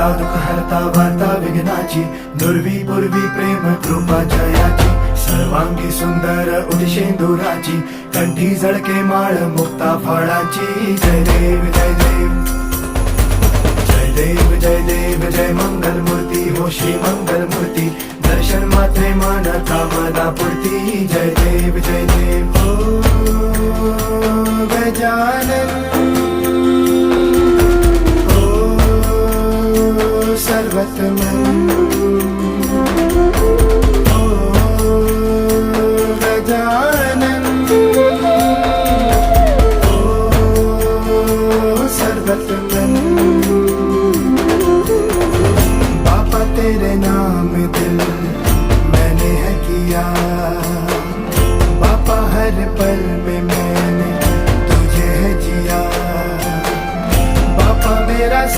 हरता दुःख हरता वार्ता विघ्नाची, दुर्वी पूर्वी प्रेम कृपा जयाची, सर्वांगी सुंदर उदिशेंदुराची, कंठी झळके माळ मुक्ता फळाची. जय देव जय देव जय देव जय देव जय मंगल मूर्ती हो श्री मंगल मूर्ती, दर्शन मात्रे मन कामना पूर्ती. जय देव जय देव हो गजानन हो सर्वतमन.